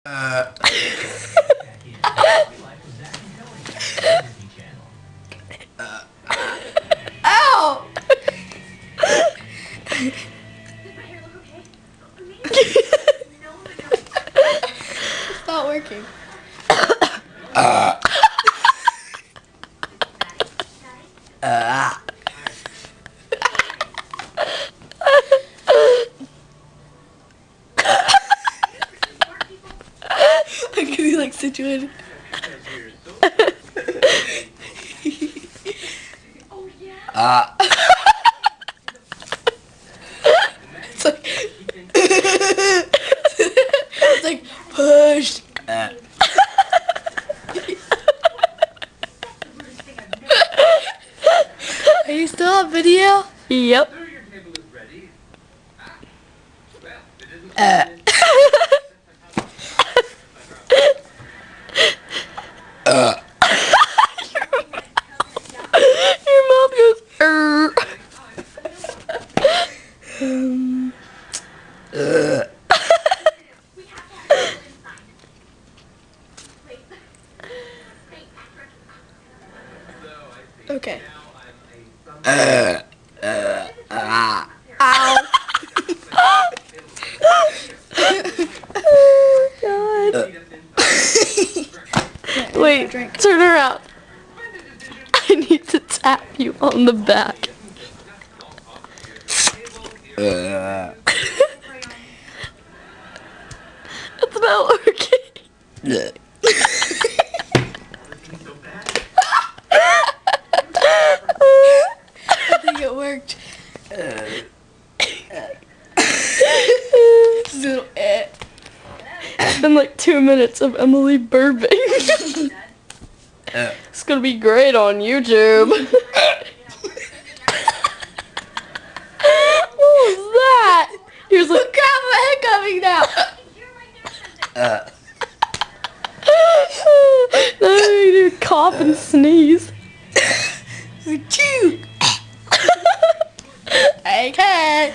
Ow! It's not working. I'm getting like situated. It's like it's like pushed. Are you still on video? Yep. Your mouth goes. Okay. Ow. Oh, God. Wait, turn around. I need to tap you on the back. It's not working. I think it worked. Little It's been like 2 minutes of Emily burping. It's gonna be great on YouTube. What was that? He was like, crap, my head coming now. Now you need to cough and sneeze. Achoo. Okay.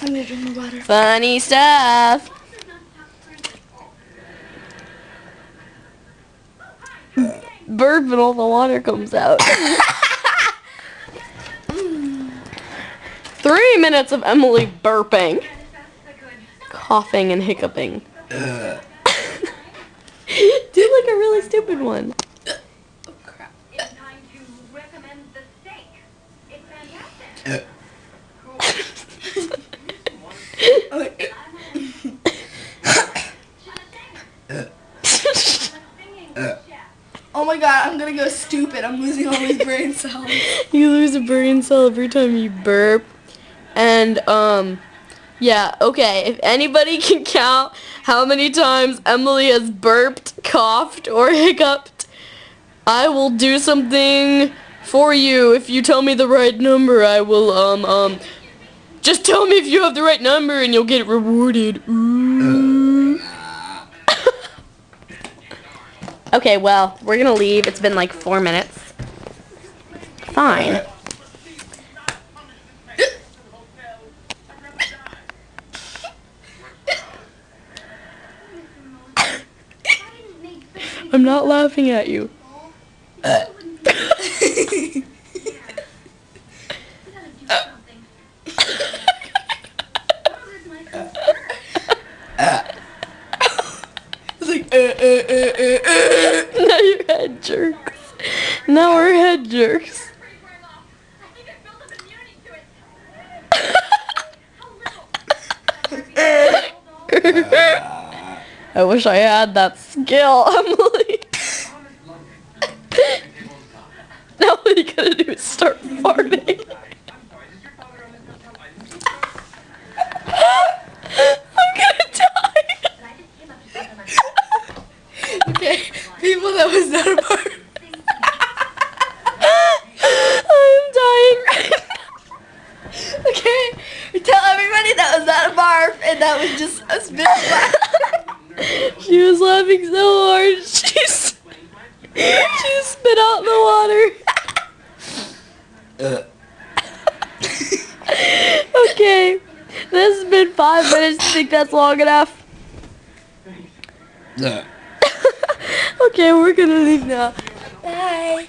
I'm gonna drink my water. Funny stuff. Burp and all the water comes out. 3 minutes of Emily burping, coughing, and hiccuping. Do like a really stupid one. Oh crap. It's time to recommend the steak. It's fantastic. Oh my god, I'm gonna go stupid. I'm losing all these brain cells. You lose a brain cell every time you burp. And, yeah, okay. If anybody can count how many times Emily has burped, coughed, or hiccuped, I will do something for you. If you tell me the right number, I will, just tell me if you have the right number and you'll get rewarded. Ooh. Okay, well, we're gonna leave. It's been like 4 minutes. Fine. I'm not laughing at you. It's like Now your head jerks. Now our head jerks. I wish I had that skill, Emily. Now all you gotta do is start farting. I'm gonna die. okay, people, that was not a part. I'm dying right and that was just a spit laugh. She was laughing so hard. She spit out the water. Okay, this has been 5 minutes. You think that's long enough? Okay, we're gonna leave now. Bye.